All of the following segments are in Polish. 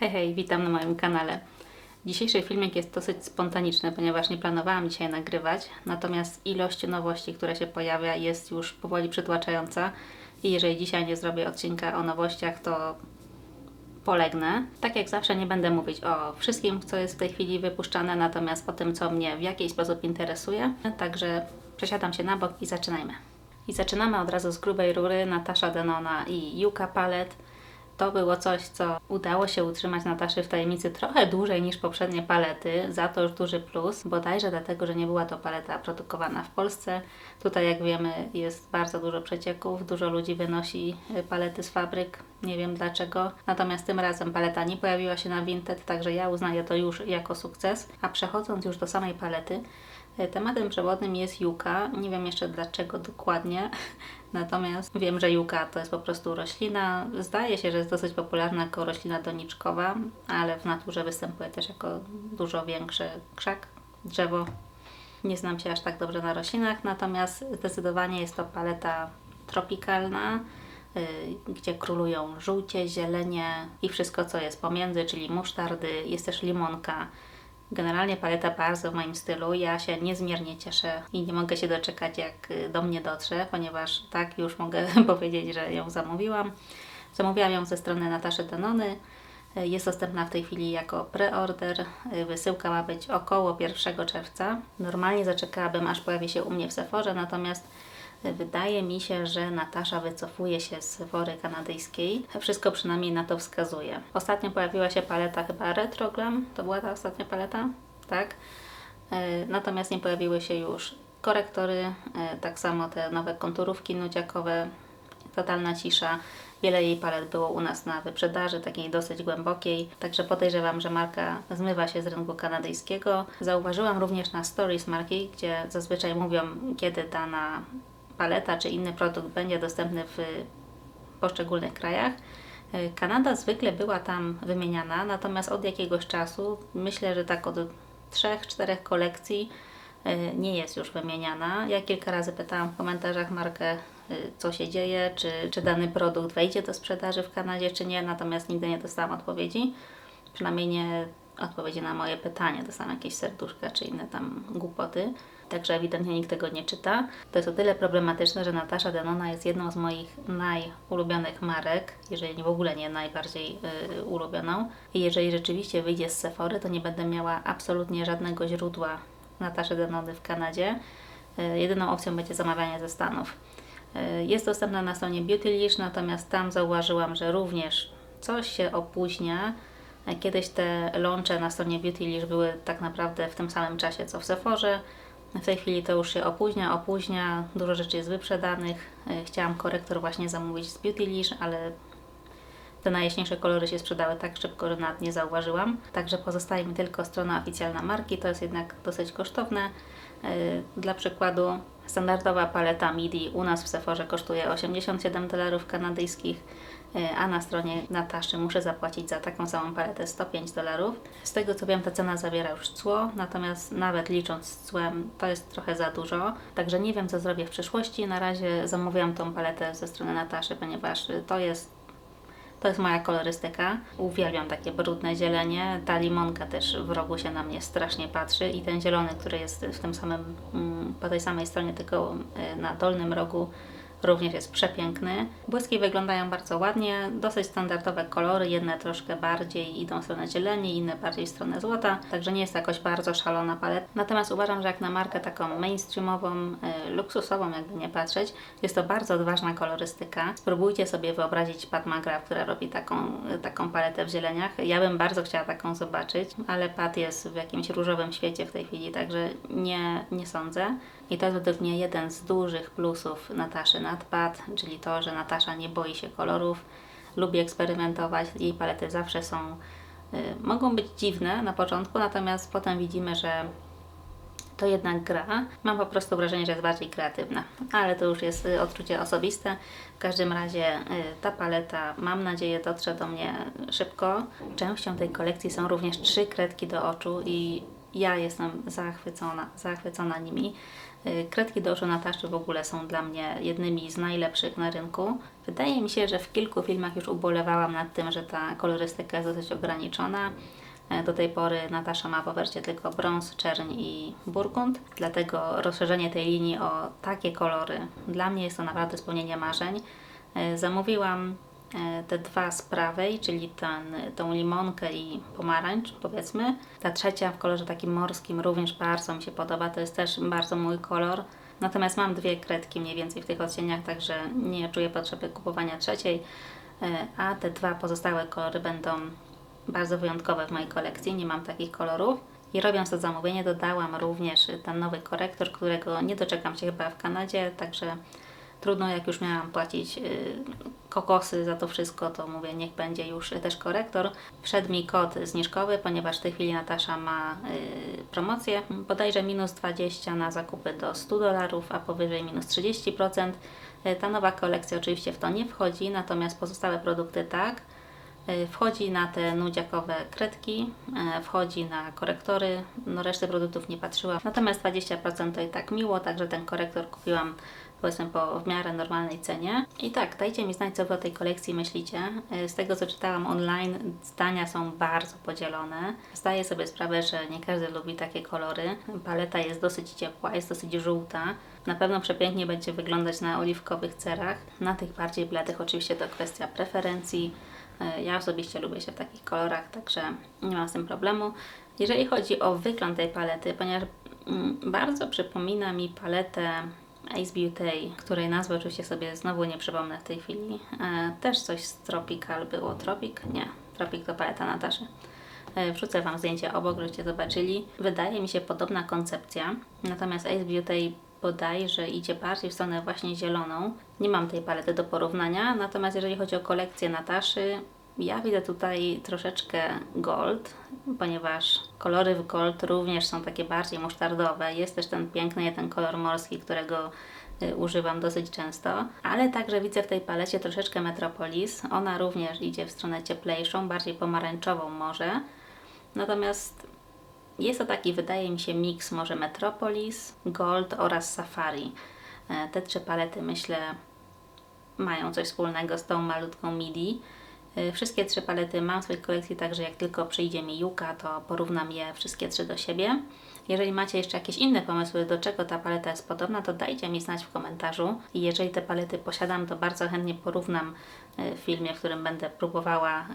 Hej, hej, witam na moim kanale. Dzisiejszy filmik jest dosyć spontaniczny, ponieważ nie planowałam dzisiaj nagrywać, natomiast ilość nowości, która się pojawia, jest już powoli przytłaczająca i jeżeli dzisiaj nie zrobię odcinka o nowościach, to polegnę. Tak jak zawsze nie będę mówić o wszystkim, co jest w tej chwili wypuszczane, natomiast o tym, co mnie w jakiś sposób interesuje. Także przesiadam się na bok i zaczynajmy. I zaczynamy od razu z grubej rury. Natasha Denona i Yuka Palette. To było coś, co udało się utrzymać Nataszy w tajemnicy trochę dłużej niż poprzednie palety, za to już duży plus, bodajże dlatego, że nie była to paleta produkowana w Polsce. Tutaj, jak wiemy, jest bardzo dużo przecieków, dużo ludzi wynosi palety z fabryk, nie wiem dlaczego. Natomiast tym razem paleta nie pojawiła się na Vinted, także ja uznaję to już jako sukces. A przechodząc już do samej palety, tematem przewodnim jest Yuka. Nie wiem jeszcze dlaczego dokładnie, natomiast wiem, że Yuka to jest po prostu roślina. Zdaje się, że jest dosyć popularna jako roślina doniczkowa, ale w naturze występuje też jako dużo większy krzak, drzewo. Nie znam się aż tak dobrze na roślinach, natomiast zdecydowanie jest to paleta tropikalna, gdzie królują żółcie, zielenie i wszystko, co jest pomiędzy, czyli musztardy, jest też limonka. Generalnie paleta bardzo w moim stylu. Ja się niezmiernie cieszę i nie mogę się doczekać, jak do mnie dotrze, ponieważ tak już mogę powiedzieć, że ją zamówiłam. Zamówiłam ją ze strony Nataszy Denony. Jest dostępna w tej chwili jako preorder. Wysyłka ma być około 1 czerwca. Normalnie zaczekałabym, aż pojawi się u mnie w Sephorze, natomiast wydaje mi się, że Natasza wycofuje się z Sephory kanadyjskiej. Wszystko przynajmniej na to wskazuje. Ostatnio pojawiła się paleta chyba Retroglam. To była ta ostatnia paleta? Tak. Natomiast nie pojawiły się już korektory. Tak samo te nowe konturówki nudziakowe. Totalna cisza. Wiele jej palet było u nas na wyprzedaży, takiej dosyć głębokiej. Także podejrzewam, że marka zmywa się z rynku kanadyjskiego. Zauważyłam również na stories marki, gdzie zazwyczaj mówią, kiedy dana paleta czy inny produkt będzie dostępny w poszczególnych krajach. Kanada zwykle była tam wymieniana, natomiast od jakiegoś czasu, myślę, że tak od 3-4 kolekcji nie jest już wymieniana. Ja kilka razy pytałam w komentarzach markę, co się dzieje, czy dany produkt wejdzie do sprzedaży w Kanadzie, czy nie, natomiast nigdy nie dostałam odpowiedzi. Przynajmniej nie odpowiedzi na moje pytanie. Dostałam jakieś serduszka, czy inne tam głupoty. Także ewidentnie nikt tego nie czyta. To jest o tyle problematyczne, że Natasha Denona jest jedną z moich najulubionych marek, jeżeli w ogóle nie najbardziej ulubioną. I jeżeli rzeczywiście wyjdzie z Sephory, to nie będę miała absolutnie żadnego źródła Nataszy Denony w Kanadzie. Jedyną opcją będzie zamawianie ze Stanów. Jest dostępna na stronie Beautylish, natomiast tam zauważyłam, że również coś się opóźnia. Kiedyś te launche na stronie Beautylish były tak naprawdę w tym samym czasie co w Sephorze. W tej chwili to już się opóźnia, dużo rzeczy jest wyprzedanych. Chciałam korektor właśnie zamówić z Beautylish, ale te najjaśniejsze kolory się sprzedały tak szybko, że nawet nie zauważyłam. Także pozostaje mi tylko strona oficjalna marki, to jest jednak dosyć kosztowne. Dla przykładu standardowa paleta MIDI u nas w Sephorze kosztuje $87 kanadyjskich, a na stronie Nataszy muszę zapłacić za taką samą paletę $105. Z tego co wiem, ta cena zawiera już cło, natomiast nawet licząc z cłem to jest trochę za dużo, także nie wiem co zrobię w przyszłości. Na razie zamówiłam tą paletę ze strony Nataszy, ponieważ to jest moja kolorystyka. Uwielbiam takie brudne zielenie. Ta limonka też w rogu się na mnie strasznie patrzy i ten zielony, który jest w tym samym, po tej samej stronie, tylko na dolnym rogu, również jest przepiękny. Błyski wyglądają bardzo ładnie, dosyć standardowe kolory, jedne troszkę bardziej idą w stronę zieleni, inne bardziej w stronę złota, także nie jest jakoś bardzo szalona paleta. Natomiast uważam, że jak na markę taką mainstreamową, luksusową, jakby nie patrzeć, jest to bardzo odważna kolorystyka. Spróbujcie sobie wyobrazić Pat McGrath, która robi taką paletę w zieleniach. Ja bym bardzo chciała taką zobaczyć, ale Pat jest w jakimś różowym świecie w tej chwili, także nie sądzę. I to jest według mnie jeden z dużych plusów Nataszy nad Pat, czyli to, że Natasza nie boi się kolorów, lubi eksperymentować. Jej palety zawsze mogą być dziwne na początku, natomiast potem widzimy, że to jednak gra. Mam po prostu wrażenie, że jest bardziej kreatywna, ale to już jest odczucie osobiste. W każdym razie ta paleta, mam nadzieję, dotrze do mnie szybko. Częścią tej kolekcji są również 3 kredki do oczu i ja jestem zachwycona nimi. Kredki do oczu Nataszy w ogóle są dla mnie jednymi z najlepszych na rynku. Wydaje mi się, że w kilku filmach już ubolewałam nad tym, że ta kolorystyka jest dosyć ograniczona. Do tej pory Natasza ma w ofercie tylko brąz, czerń i burgund, dlatego rozszerzenie tej linii o takie kolory dla mnie jest to naprawdę spełnienie marzeń. Zamówiłam te dwa z prawej, czyli tą limonkę i pomarańcz, powiedzmy. Ta trzecia w kolorze takim morskim również bardzo mi się podoba, to jest też bardzo mój kolor. Natomiast mam dwie kredki mniej więcej w tych odcieniach, także nie czuję potrzeby kupowania trzeciej, a te dwa pozostałe kolory będą bardzo wyjątkowe w mojej kolekcji, nie mam takich kolorów. I robiąc to zamówienie dodałam również ten nowy korektor, którego nie doczekam się chyba w Kanadzie, także trudno, jak już miałam płacić kokosy za to wszystko, to mówię, niech będzie już też korektor. Wszedł mi kod zniżkowy, ponieważ w tej chwili Natasza ma promocję, bodajże -20 na zakupy do $100, a powyżej -30%. Ta nowa kolekcja oczywiście w to nie wchodzi, natomiast pozostałe produkty tak. Wchodzi na te nudziakowe kredki, wchodzi na korektory, no reszty produktów nie patrzyłam. Natomiast 20% to i tak miło, także ten korektor kupiłam powiedzmy po w miarę normalnej cenie. I tak, dajcie mi znać, co Wy o tej kolekcji myślicie. Z tego, co czytałam online, zdania są bardzo podzielone. Zdaję sobie sprawę, że nie każdy lubi takie kolory. Paleta jest dosyć ciepła, jest dosyć żółta. Na pewno przepięknie będzie wyglądać na oliwkowych cerach. Na tych bardziej bladych oczywiście to kwestia preferencji. Ja osobiście lubię się w takich kolorach, także nie mam z tym problemu. Jeżeli chodzi o wygląd tej palety, ponieważ bardzo przypomina mi paletę Ace Beauty, której nazwę oczywiście sobie znowu nie przypomnę w tej chwili. Też coś z Tropical było. Tropic? Nie. Tropic to paleta Nataszy. Wrzucę Wam zdjęcie obok, żebyście zobaczyli. Wydaje mi się podobna koncepcja, natomiast Ace Beauty bodajże idzie bardziej w stronę właśnie zieloną. Nie mam tej palety do porównania, natomiast jeżeli chodzi o kolekcję Nataszy, ja widzę tutaj troszeczkę gold, ponieważ kolory w gold również są takie bardziej musztardowe. Jest też ten piękny, ten kolor morski, którego używam dosyć często, ale także widzę w tej palecie troszeczkę Metropolis. Ona również idzie w stronę cieplejszą, bardziej pomarańczową może. Natomiast jest to taki, wydaje mi się, miks może Metropolis, Gold oraz Safari. Te trzy palety, myślę, mają coś wspólnego z tą malutką midi. Wszystkie trzy palety mam w swojej kolekcji, także jak tylko przyjdzie mi Yuka, to porównam je wszystkie trzy do siebie. Jeżeli macie jeszcze jakieś inne pomysły, do czego ta paleta jest podobna, to dajcie mi znać w komentarzu. I jeżeli te palety posiadam, to bardzo chętnie porównam w filmie, w którym będę próbowała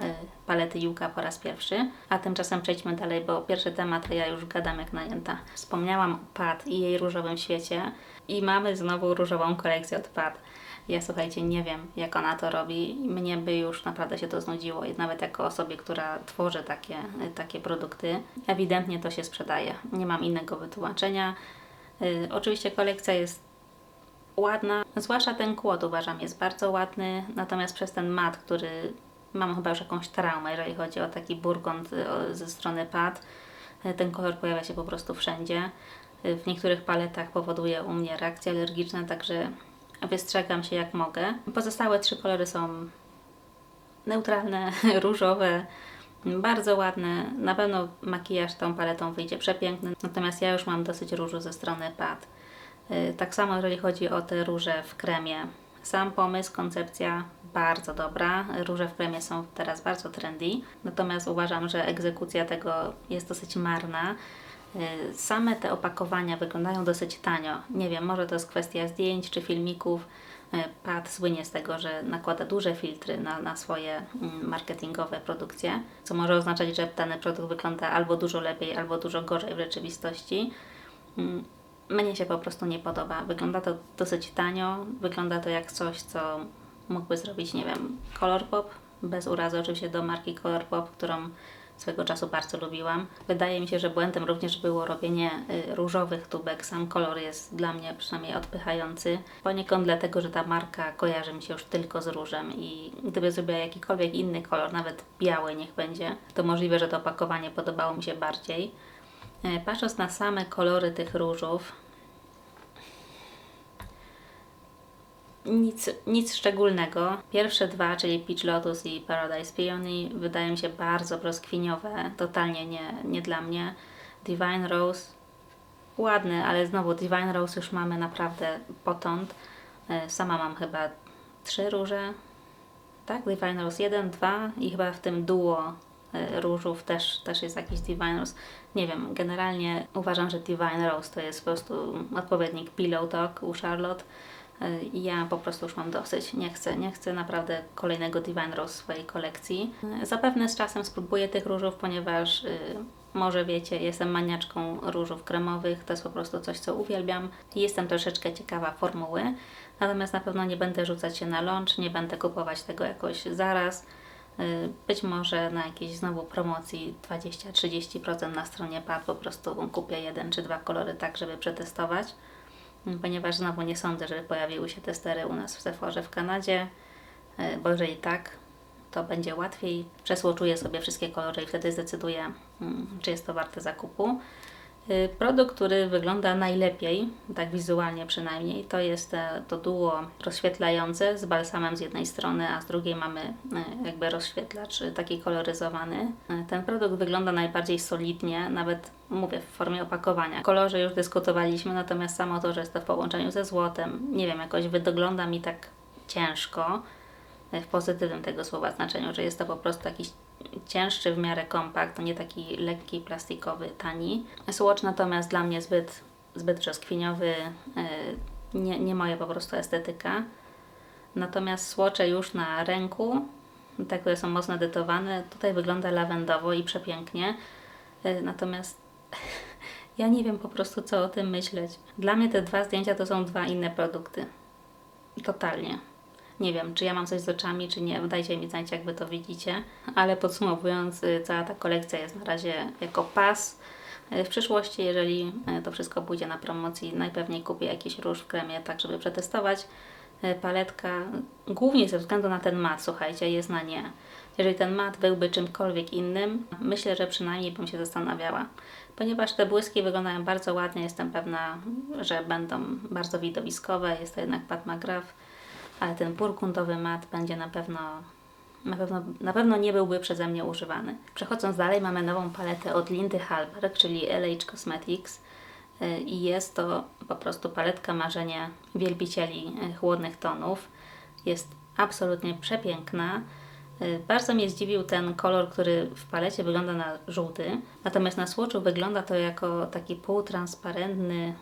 palety Yuka po raz pierwszy. A tymczasem przejdźmy dalej, bo pierwszy temat, to ja już gadam jak najęta. Wspomniałam o Pat i jej różowym świecie i mamy znowu różową kolekcję od Pat. Ja, słuchajcie, nie wiem, jak ona to robi. Mnie by już naprawdę się to znudziło. I nawet jako osobie, która tworzy takie produkty, ewidentnie to się sprzedaje. Nie mam innego wytłumaczenia. Oczywiście kolekcja jest ładna, zwłaszcza ten kłod uważam jest bardzo ładny, natomiast przez ten mat, który mam chyba już jakąś traumę, jeżeli chodzi o taki burgund ze strony Pat, ten kolor pojawia się po prostu wszędzie. W niektórych paletach powoduje u mnie reakcje alergiczne, także wystrzegam się jak mogę. Pozostałe trzy kolory są neutralne, różowe, bardzo ładne. Na pewno makijaż tą paletą wyjdzie przepiękny, natomiast ja już mam dosyć różu ze strony Pat. Tak samo jeżeli chodzi o te róże w kremie. Sam pomysł, koncepcja bardzo dobra. Róże w kremie są teraz bardzo trendy, natomiast uważam, że egzekucja tego jest dosyć marna. Same te opakowania wyglądają dosyć tanio. Nie wiem, może to jest kwestia zdjęć czy filmików. Pat słynie z tego, że nakłada duże filtry na swoje marketingowe produkcje, co może oznaczać, że dany produkt wygląda albo dużo lepiej, albo dużo gorzej w rzeczywistości. Mnie się po prostu nie podoba. Wygląda to dosyć tanio, wygląda to jak coś, co mógłby zrobić, nie wiem, Colourpop, bez urazy oczywiście do marki Colourpop, którą swego czasu bardzo lubiłam. Wydaje mi się, że błędem również było robienie różowych tubek. Sam kolor jest dla mnie przynajmniej odpychający. Poniekąd dlatego, że ta marka kojarzy mi się już tylko z różem i gdyby zrobiła jakikolwiek inny kolor, nawet biały niech będzie, to możliwe, że to opakowanie podobało mi się bardziej. Patrząc na same kolory tych różów, nic szczególnego. Pierwsze dwa, czyli Peach Lotus i Paradise Peony, wydają mi się bardzo brzoskwiniowe, totalnie nie dla mnie. Divine Rose ładny, ale znowu Divine Rose już mamy naprawdę potąd. Sama mam chyba 3 róże, tak? Divine Rose 1, 2 i chyba w tym duo różów też jest jakiś Divine Rose. Nie wiem, generalnie uważam, że Divine Rose to jest po prostu odpowiednik Pillow Talk u Charlotte. I ja po prostu już mam dosyć. Nie chcę naprawdę kolejnego Divine Rose w swojej kolekcji. Zapewne z czasem spróbuję tych różów, ponieważ może wiecie, jestem maniaczką różów kremowych. To jest po prostu coś, co uwielbiam. I jestem troszeczkę ciekawa formuły. Natomiast na pewno nie będę rzucać się na launch, nie będę kupować tego jakoś zaraz. Być może na jakiejś znowu promocji 20-30% na stronie PAD po prostu kupię 1 czy 2 kolory tak, żeby przetestować. Ponieważ znowu nie sądzę, żeby pojawiły się testery u nas w Sephorze w Kanadzie, bo jeżeli tak, to będzie łatwiej. Przesłoczuję sobie wszystkie kolory i wtedy zdecyduję, czy jest to warte zakupu. Produkt, który wygląda najlepiej, tak wizualnie przynajmniej, to jest to duo rozświetlające z balsamem z jednej strony, a z drugiej mamy jakby rozświetlacz taki koloryzowany. Ten produkt wygląda najbardziej solidnie, nawet mówię w formie opakowania. O kolorze już dyskutowaliśmy, natomiast samo to, że jest to w połączeniu ze złotem, nie wiem, jakoś wygląda mi tak ciężko, w pozytywnym tego słowa znaczeniu, że jest to po prostu jakiś cięższy w miarę kompakt, nie taki lekki, plastikowy, tani. Swatch natomiast dla mnie zbyt brzoskwiniowy, nie moja po prostu estetyka. Natomiast swatche już na ręku, te, które są mocno edytowane, tutaj wygląda lawendowo i przepięknie. Natomiast ja nie wiem po prostu, co o tym myśleć. Dla mnie te 2 zdjęcia to są 2 inne produkty. Totalnie. Nie wiem, czy ja mam coś z oczami, czy nie. Dajcie mi znać, jak Wy to widzicie. Ale podsumowując, cała ta kolekcja jest na razie jako pas. W przyszłości, jeżeli to wszystko pójdzie na promocji, najpewniej kupię jakiś róż w kremie, tak żeby przetestować. Paletka, głównie ze względu na ten mat, słuchajcie, jest na nie. Jeżeli ten mat byłby czymkolwiek innym, myślę, że przynajmniej bym się zastanawiała. Ponieważ te błyski wyglądają bardzo ładnie, jestem pewna, że będą bardzo widowiskowe. Jest to jednak Pat McGrath, ale ten burgundowy mat będzie na pewno nie byłby przeze mnie używany. Przechodząc dalej, mamy nową paletę od Lindy Hallberg, czyli LH Cosmetics. I jest to po prostu paletka marzenia wielbicieli chłodnych tonów. Jest absolutnie przepiękna. Bardzo mnie zdziwił ten kolor, który w palecie wygląda na żółty, natomiast na swatchu wygląda to jako taki półtransparentny,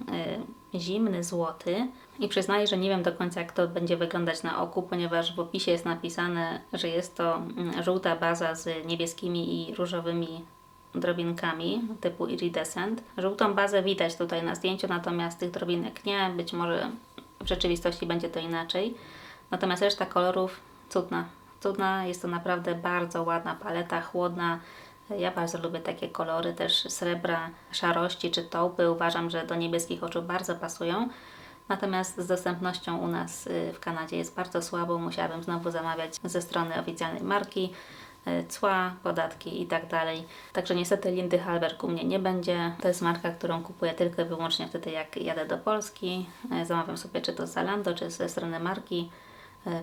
zimny złoty. I przyznaję, że nie wiem do końca, jak to będzie wyglądać na oku, ponieważ w opisie jest napisane, że jest to żółta baza z niebieskimi i różowymi drobinkami typu iridescent. Żółtą bazę widać tutaj na zdjęciu, natomiast tych drobinek nie. Być może w rzeczywistości będzie to inaczej. Natomiast reszta kolorów cudna. Jest to naprawdę bardzo ładna paleta, chłodna. Ja bardzo lubię takie kolory, też srebra, szarości czy taupy. Uważam, że do niebieskich oczu bardzo pasują. Natomiast z dostępnością u nas w Kanadzie jest bardzo słabo. Musiałabym znowu zamawiać ze strony oficjalnej marki. Cła, podatki i tak dalej. Także niestety Lindy Hallberg u mnie nie będzie. To jest marka, którą kupuję tylko i wyłącznie wtedy, jak jadę do Polski. Zamawiam sobie czy to z Zalando, czy ze strony marki.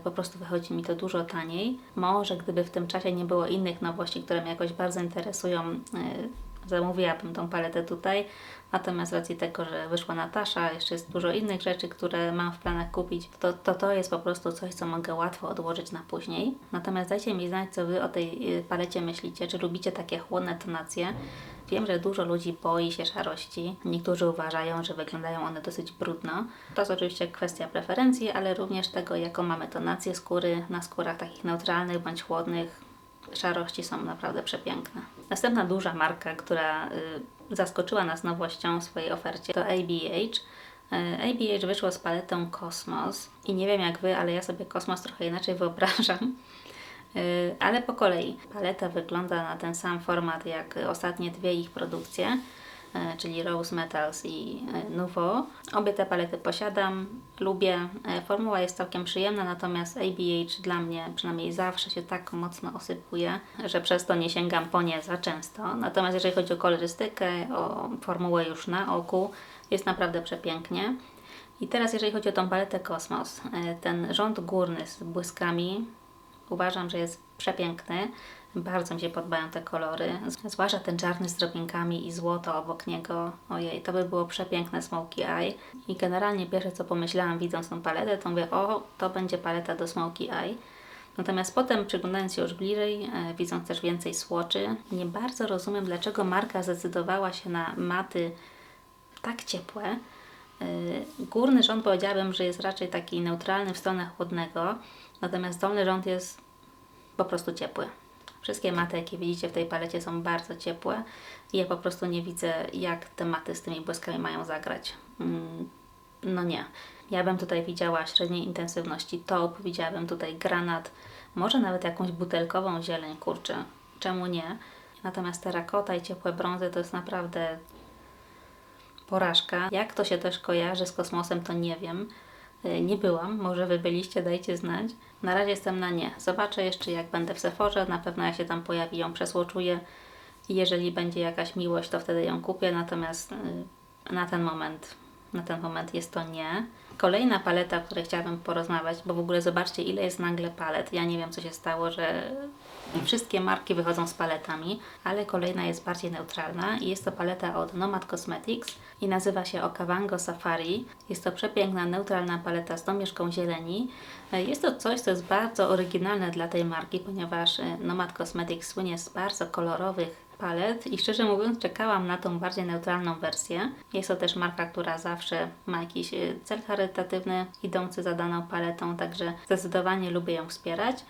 Po prostu wychodzi mi to dużo taniej. Może gdyby w tym czasie nie było innych nowości, które mnie jakoś bardzo interesują, zamówiłabym tą paletę tutaj. Natomiast z racji tego, że wyszła Natasza, jeszcze jest dużo innych rzeczy, które mam w planach kupić, to jest po prostu coś, co mogę łatwo odłożyć na później. Natomiast dajcie mi znać, co Wy o tej palecie myślicie. Czy lubicie takie chłodne tonacje? Wiem, że dużo ludzi boi się szarości. Niektórzy uważają, że wyglądają one dosyć brudno. To jest oczywiście kwestia preferencji, ale również tego, jaką mamy tonację skóry. Na skórach takich neutralnych bądź chłodnych szarości są naprawdę przepiękne. Następna duża marka, która zaskoczyła nas nowością w swojej ofercie, to ABH. ABH wyszło z paletą Cosmos i nie wiem jak Wy, ale ja sobie Kosmos trochę inaczej wyobrażam. Ale po kolei. Paleta wygląda na ten sam format jak ostatnie 2 ich produkcje, czyli Rose Metals i Nouveau. Obie te palety posiadam, lubię. Formuła jest całkiem przyjemna, natomiast ABH dla mnie przynajmniej zawsze się tak mocno osypuje, że przez to nie sięgam po nie za często. Natomiast jeżeli chodzi o kolorystykę, o formułę już na oku, jest naprawdę przepięknie. I teraz jeżeli chodzi o tą paletę Cosmos, ten rząd górny z błyskami, uważam, że jest przepiękny. Bardzo mi się podobają te kolory, zwłaszcza ten czarny z drobinkami i złoto obok niego. Ojej, to by było przepiękne Smoky Eye. I generalnie pierwsze co pomyślałam widząc tą paletę, to mówię, o, to będzie paleta do Smoky Eye. Natomiast potem przyglądając się już bliżej, widząc też więcej swatchy, nie bardzo rozumiem, dlaczego marka zdecydowała się na maty tak ciepłe. Górny rząd powiedziałabym, że jest raczej taki neutralny w stronę chłodnego, natomiast dolny rząd jest po prostu ciepły. Wszystkie maty, jakie widzicie w tej palecie, są bardzo ciepłe i ja po prostu nie widzę, jak te maty z tymi błyskami mają zagrać. No nie. Ja bym tutaj widziała średniej intensywności taupe, widziałabym tutaj granat, może nawet jakąś butelkową zieleń, kurczę, czemu nie? Natomiast terakota i ciepłe brązy to jest naprawdę porażka. Jak to się też kojarzy z kosmosem, to nie wiem. Nie byłam, może Wy byliście, dajcie znać. Na razie jestem na nie. Zobaczę jeszcze jak będę w Sephorze, na pewno jak się tam pojawi, ją przesłoczuję i jeżeli będzie jakaś miłość, to wtedy ją kupię, natomiast na ten moment jest to nie. Kolejna paleta, o której chciałabym porozmawiać, bo w ogóle zobaczcie ile jest nagle palet. Ja nie wiem co się stało, że wszystkie marki wychodzą z paletami, ale kolejna jest bardziej neutralna i jest to paleta od Nomad Cosmetics i nazywa się Okavango Safari. Jest to przepiękna, neutralna paleta z domieszką zieleni. Jest to coś, co jest bardzo oryginalne dla tej marki, ponieważ Nomad Cosmetics słynie z bardzo kolorowych palet i szczerze mówiąc czekałam na tą bardziej neutralną wersję. Jest to też marka, która zawsze ma jakiś cel charytatywny idący za daną paletą, także zdecydowanie lubię ją wspierać.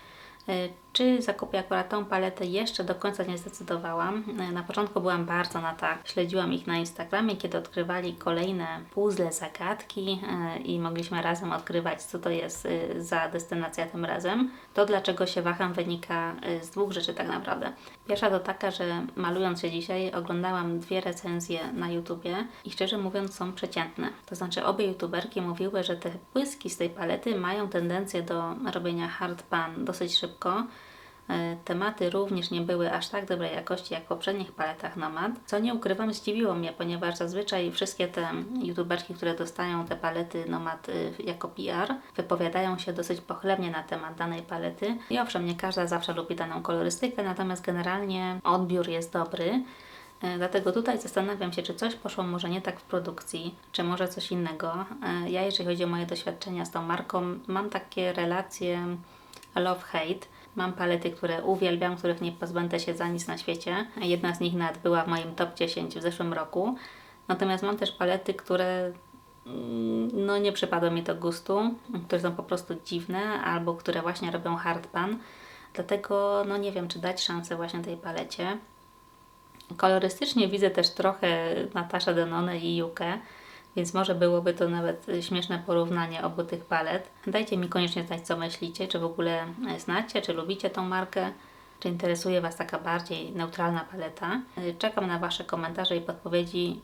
Czy zakupię akurat tą paletę? Jeszcze do końca nie zdecydowałam. Na początku byłam bardzo na tak. Śledziłam ich na Instagramie, kiedy odkrywali kolejne puzzle, zagadki i mogliśmy razem odkrywać, co to jest za destynacja tym razem. To, dlaczego się waham, wynika z dwóch rzeczy tak naprawdę. Pierwsza to taka, że malując się dzisiaj oglądałam 2 recenzje na YouTubie i szczerze mówiąc są przeciętne. To znaczy obie YouTuberki mówiły, że te błyski z tej palety mają tendencję do robienia hard pan dosyć szybko. Tematy również nie były aż tak dobrej jakości jak w poprzednich paletach Nomad, co nie ukrywam zdziwiło mnie, ponieważ zazwyczaj wszystkie te youtuberki, które dostają te palety Nomad jako PR, wypowiadają się dosyć pochlebnie na temat danej palety i owszem, nie każda zawsze lubi daną kolorystykę, natomiast generalnie odbiór jest dobry. Dlatego tutaj zastanawiam się, czy coś poszło może nie tak w produkcji, czy może coś innego. Ja, jeżeli chodzi o moje doświadczenia z tą marką, mam takie relacje love-hate. Mam palety, które uwielbiam, których nie pozbędę się za nic na świecie. Jedna z nich nawet była w moim top 10 w zeszłym roku. Natomiast mam też palety, które no nie przypadły mi do gustu, które są po prostu dziwne albo które właśnie robią hard pan. Dlatego no nie wiem, czy dać szansę właśnie tej palecie. Kolorystycznie widzę też trochę Natasha Denone i Yukę, więc może byłoby to nawet śmieszne porównanie obu tych palet. Dajcie mi koniecznie znać, co myślicie, czy w ogóle znacie, czy lubicie tą markę, czy interesuje Was taka bardziej neutralna paleta. Czekam na Wasze komentarze i podpowiedzi.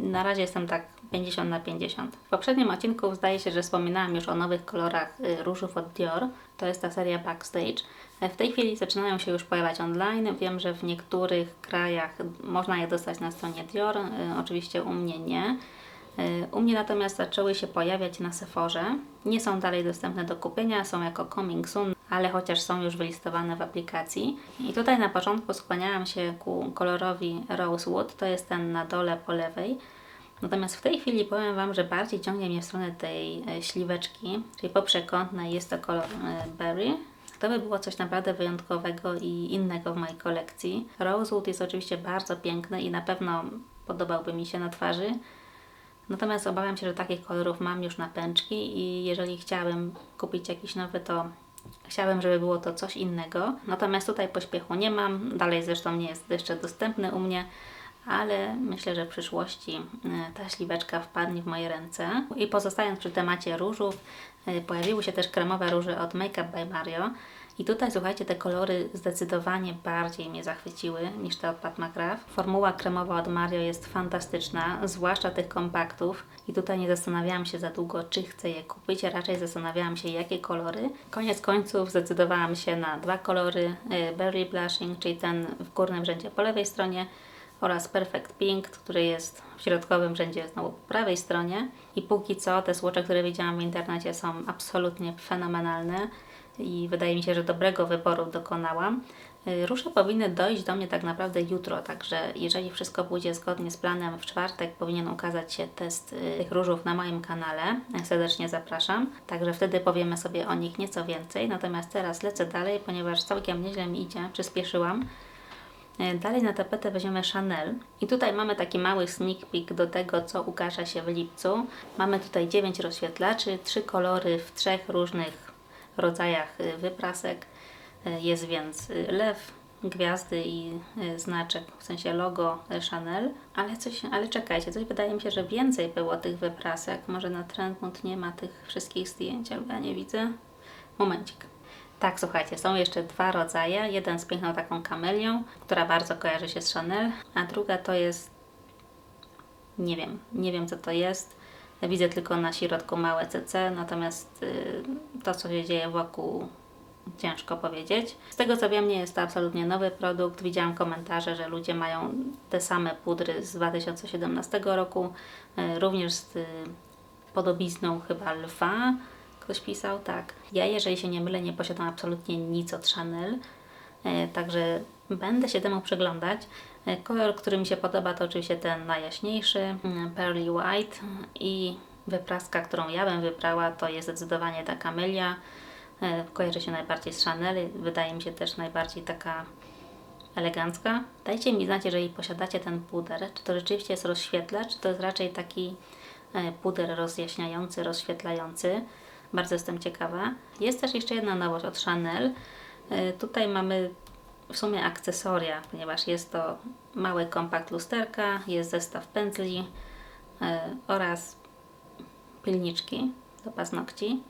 Na razie jestem tak 50/50. W poprzednim odcinku zdaje się, że wspominałam już o nowych kolorach różów od Dior. To jest ta seria Backstage. W tej chwili zaczynają się już pojawiać online. Wiem, że w niektórych krajach można je dostać na stronie Dior. Oczywiście u mnie nie. U mnie natomiast zaczęły się pojawiać na Sephorze. Nie są dalej dostępne do kupienia, są jako coming soon, ale chociaż są już wylistowane w aplikacji. I tutaj na początku skłaniałam się ku kolorowi Rosewood, to jest ten na dole po lewej. Natomiast w tej chwili powiem Wam, że bardziej ciągnie mnie w stronę tej śliweczki, czyli poprzekątnej jest to kolor Berry. To by było coś naprawdę wyjątkowego i innego w mojej kolekcji. Rosewood jest oczywiście bardzo piękny i na pewno podobałby mi się na twarzy. Natomiast obawiam się, że takich kolorów mam już na pęczki i jeżeli chciałabym kupić jakiś nowy, to chciałabym, żeby było to coś innego. Natomiast tutaj pośpiechu nie mam, dalej zresztą nie jest jeszcze dostępny u mnie, ale myślę, że w przyszłości ta śliweczka wpadnie w moje ręce. I pozostając przy temacie różów, pojawiły się też kremowe róże od Make Up by Mario. I tutaj, słuchajcie, te kolory zdecydowanie bardziej mnie zachwyciły niż te od Pat McGrath. Formuła kremowa od Mario jest fantastyczna, zwłaszcza tych kompaktów. I tutaj nie zastanawiałam się za długo, czy chcę je kupić, a raczej zastanawiałam się, jakie kolory. Koniec końców zdecydowałam się na 2 kolory. Berry Blushing, czyli ten w górnym rzędzie po lewej stronie, oraz Perfect Pink, który jest w środkowym rzędzie znowu po prawej stronie. I póki co te swatche, które widziałam w internecie, są absolutnie fenomenalne i wydaje mi się, że dobrego wyboru dokonałam. Róże powinny dojść do mnie tak naprawdę jutro, także jeżeli wszystko pójdzie zgodnie z planem, w czwartek powinien ukazać się test tych różów na moim kanale. Serdecznie zapraszam. Także wtedy powiemy sobie o nich nieco więcej. Natomiast teraz lecę dalej, ponieważ całkiem nieźle mi idzie, przyspieszyłam. Dalej na tapetę weźmiemy Chanel i tutaj mamy taki mały sneak peek do tego, co ukaże się w lipcu. Mamy tutaj 9 rozświetlaczy, 3 kolory w 3 różnych rodzajach wyprasek. Jest więc lew, gwiazdy i znaczek, w sensie logo Chanel. Ale czekajcie, coś wydaje mi się, że więcej było tych wyprasek. Może na Trendmont nie ma tych wszystkich zdjęć, albo ja nie widzę. Momencik. Tak, słuchajcie, są jeszcze 2 rodzaje. Jeden z piękną taką kamelią, która bardzo kojarzy się z Chanel, a druga to jest... Nie wiem co to jest. Widzę tylko na środku małe CC, natomiast to, co się dzieje wokół, ciężko powiedzieć. Z tego co wiem, nie jest to absolutnie nowy produkt. Widziałam komentarze, że ludzie mają te same pudry z 2017 roku, również z podobizną chyba lwa. Ktoś pisał, tak. Ja, jeżeli się nie mylę, nie posiadam absolutnie nic od Chanel, także będę się temu przyglądać. Kolor, który mi się podoba, to oczywiście ten najjaśniejszy, Pearly White, i wypraska, którą ja bym wybrała, to jest zdecydowanie ta kamelia. Kojarzy się najbardziej z Chanel, wydaje mi się też najbardziej taka elegancka. Dajcie mi znać, jeżeli posiadacie ten puder, czy to rzeczywiście jest rozświetlacz, czy to jest raczej taki puder rozjaśniający, rozświetlający. Bardzo jestem ciekawa. Jest też jeszcze jedna nowość od Chanel. Tutaj mamy w sumie akcesoria, ponieważ jest to mały kompakt lusterka, jest zestaw pędzli oraz pilniczki do paznokci.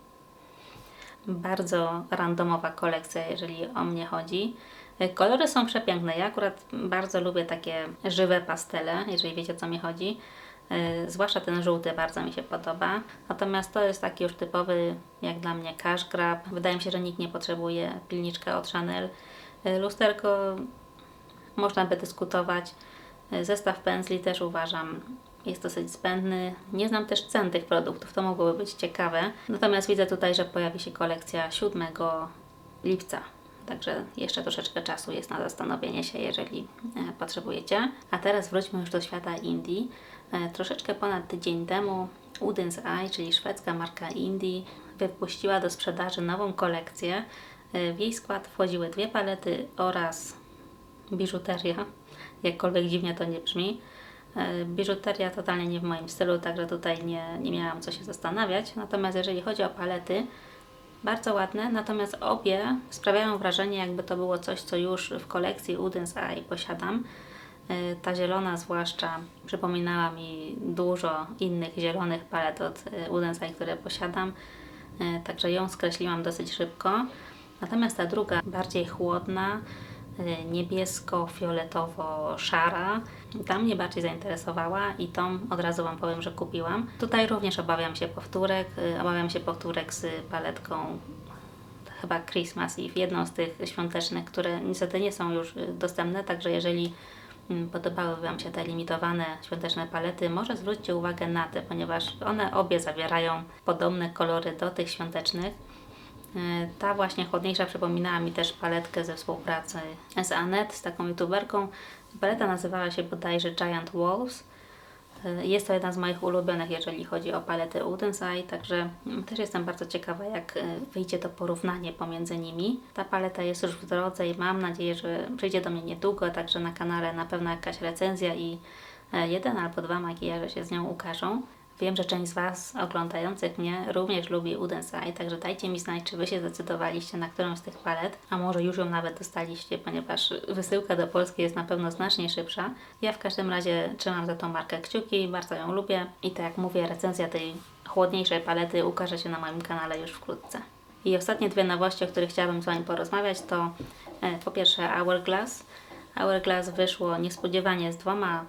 Bardzo randomowa kolekcja, jeżeli o mnie chodzi. Kolory są przepiękne. Ja akurat bardzo lubię takie żywe pastele, jeżeli wiecie o co mi chodzi. Zwłaszcza ten żółty bardzo mi się podoba. Natomiast to jest taki już typowy, jak dla mnie, cash grab. Wydaje mi się, że nikt nie potrzebuje pilniczka od Chanel. Lusterko można by dyskutować. Zestaw pędzli też uważam jest dosyć zbędny. Nie znam też cen tych produktów, to mogłoby być ciekawe. Natomiast widzę tutaj, że pojawi się kolekcja 7 lipca. Także jeszcze troszeczkę czasu jest na zastanowienie się, jeżeli potrzebujecie. A teraz wróćmy już do świata Indii. Troszeczkę ponad tydzień temu Woodens Eye, czyli szwedzka marka Indii, wypuściła do sprzedaży nową kolekcję. W jej skład wchodziły 2 palety oraz biżuteria, jakkolwiek dziwnie to nie brzmi. Biżuteria totalnie nie w moim stylu, także tutaj nie miałam co się zastanawiać. Natomiast jeżeli chodzi o palety, bardzo ładne, natomiast obie sprawiają wrażenie, jakby to było coś, co już w kolekcji Woodens Eye posiadam. Ta zielona zwłaszcza przypominała mi dużo innych zielonych palet od Woodens Eye, które posiadam, także ją skreśliłam dosyć szybko. Natomiast ta druga, bardziej chłodna, niebiesko-fioletowo-szara, ta mnie bardziej zainteresowała i tą od razu Wam powiem, że kupiłam. Tutaj również obawiam się powtórek z paletką chyba Christmas Eve, jedną z tych świątecznych, które niestety nie są już dostępne, także jeżeli podobały Wam się te limitowane świąteczne palety, może zwróćcie uwagę na te, ponieważ one obie zawierają podobne kolory do tych świątecznych. Ta właśnie chłodniejsza przypominała mi też paletkę ze współpracy z Anet, z taką youtuberką. Paleta nazywała się bodajże Giant Walls. Jest to jedna z moich ulubionych, jeżeli chodzi o paletę Woodens Eye, także też jestem bardzo ciekawa, jak wyjdzie to porównanie pomiędzy nimi. Ta paleta jest już w drodze i mam nadzieję, że przyjdzie do mnie niedługo, także na kanale na pewno jakaś recenzja i 1 albo 2 makijaże się z nią ukażą. Wiem, że część z Was oglądających mnie również lubi Woodens Eye, także dajcie mi znać, czy Wy się zdecydowaliście na którąś z tych palet, a może już ją nawet dostaliście, ponieważ wysyłka do Polski jest na pewno znacznie szybsza. Ja w każdym razie trzymam za tą markę kciuki, bardzo ją lubię i tak jak mówię, recenzja tej chłodniejszej palety ukaże się na moim kanale już wkrótce. I ostatnie 2 nowości, o których chciałabym z Wami porozmawiać, to po pierwsze Hourglass. Hourglass wyszło niespodziewanie z 2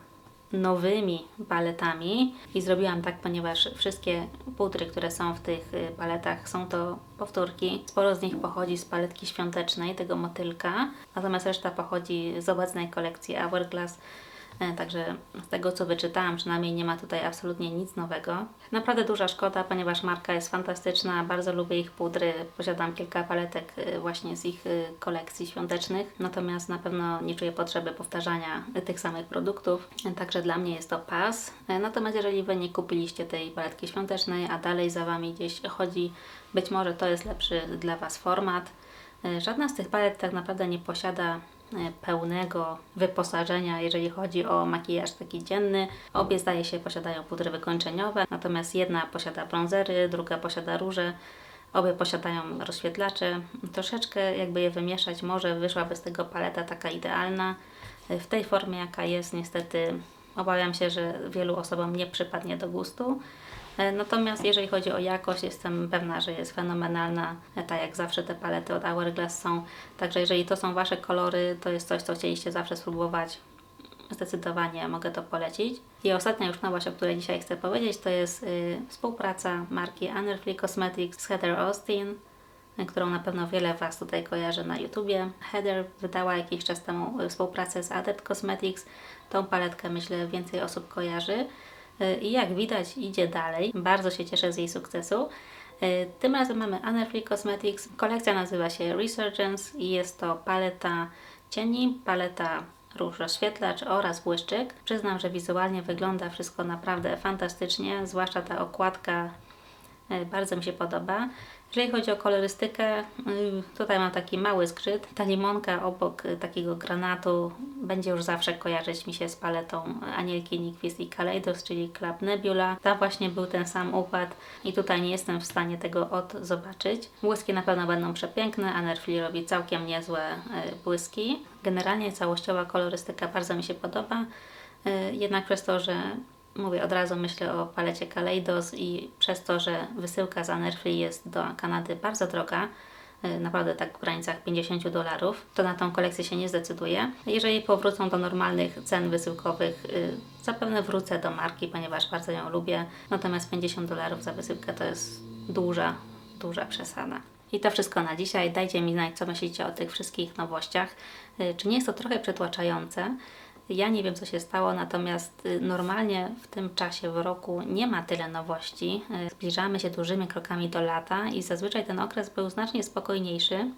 nowymi paletami i zrobiłam tak, ponieważ wszystkie pudry, które są w tych paletach, są to powtórki. Sporo z nich pochodzi z paletki świątecznej, tego motylka, natomiast reszta pochodzi z obecnej kolekcji Hourglass. Także z tego co wyczytałam, przynajmniej nie ma tutaj absolutnie nic nowego. Naprawdę duża szkoda, ponieważ marka jest fantastyczna, bardzo lubię ich pudry, posiadam kilka paletek właśnie z ich kolekcji świątecznych, natomiast na pewno nie czuję potrzeby powtarzania tych samych produktów, także dla mnie jest to pas. Natomiast jeżeli Wy nie kupiliście tej paletki świątecznej, a dalej za Wami gdzieś chodzi, być może to jest lepszy dla Was format. Żadna z tych palet tak naprawdę nie posiada pełnego wyposażenia, jeżeli chodzi o makijaż taki dzienny. Obie zdaje się posiadają pudry wykończeniowe, natomiast jedna posiada bronzery, druga posiada róże. Obie posiadają rozświetlacze. Troszeczkę jakby je wymieszać, może wyszłaby z tego paleta taka idealna. W tej formie jaka jest, niestety obawiam się, że wielu osobom nie przypadnie do gustu. Natomiast jeżeli chodzi o jakość, jestem pewna, że jest fenomenalna. Tak jak zawsze te palety od Hourglass są. Także jeżeli to są Wasze kolory, to jest coś, co chcieliście zawsze spróbować, zdecydowanie mogę to polecić. I ostatnia już nowość, o której dzisiaj chcę powiedzieć, to jest współpraca marki Anerfly Cosmetics z Heather Austin, którą na pewno wiele Was tutaj kojarzy na YouTubie. Heather wydała jakiś czas temu współpracę z Adept Cosmetics. Tą paletkę, myślę, więcej osób kojarzy. I jak widać, idzie dalej. Bardzo się cieszę z jej sukcesu. Tym razem mamy Anerfly Cosmetics. Kolekcja nazywa się Resurgence i jest to paleta cieni, paleta róż rozświetlacz oraz błyszczyk. Przyznam, że wizualnie wygląda wszystko naprawdę fantastycznie, zwłaszcza ta okładka bardzo mi się podoba. Jeżeli chodzi o kolorystykę, tutaj mam taki mały zgrzyt. Ta limonka obok takiego granatu będzie już zawsze kojarzyć mi się z paletą Anielki Nyquist i Kaleidos, czyli Club Nebula. Tam właśnie był ten sam układ i tutaj nie jestem w stanie tego zobaczyć. Błyski na pewno będą przepiękne, Anerfly robi całkiem niezłe błyski. Generalnie całościowa kolorystyka bardzo mi się podoba, jednak przez to, że mówię, od razu myślę o palecie Kaleidos i przez to, że wysyłka z Anerfly jest do Kanady bardzo droga, naprawdę tak w granicach $50, to na tą kolekcję się nie zdecyduję. Jeżeli powrócą do normalnych cen wysyłkowych, zapewne wrócę do marki, ponieważ bardzo ją lubię. Natomiast $50 za wysyłkę to jest duża przesada. I to wszystko na dzisiaj. Dajcie mi znać, co myślicie o tych wszystkich nowościach. Czy nie jest to trochę przytłaczające? Ja nie wiem, co się stało, natomiast normalnie w tym czasie w roku nie ma tyle nowości. Zbliżamy się dużymi krokami do lata i zazwyczaj ten okres był znacznie spokojniejszy.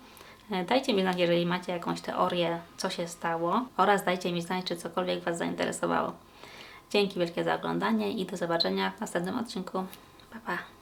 Dajcie mi znać, jeżeli macie jakąś teorię, co się stało, oraz dajcie mi znać, czy cokolwiek Was zainteresowało. Dzięki wielkie za oglądanie i do zobaczenia w następnym odcinku. Pa, pa!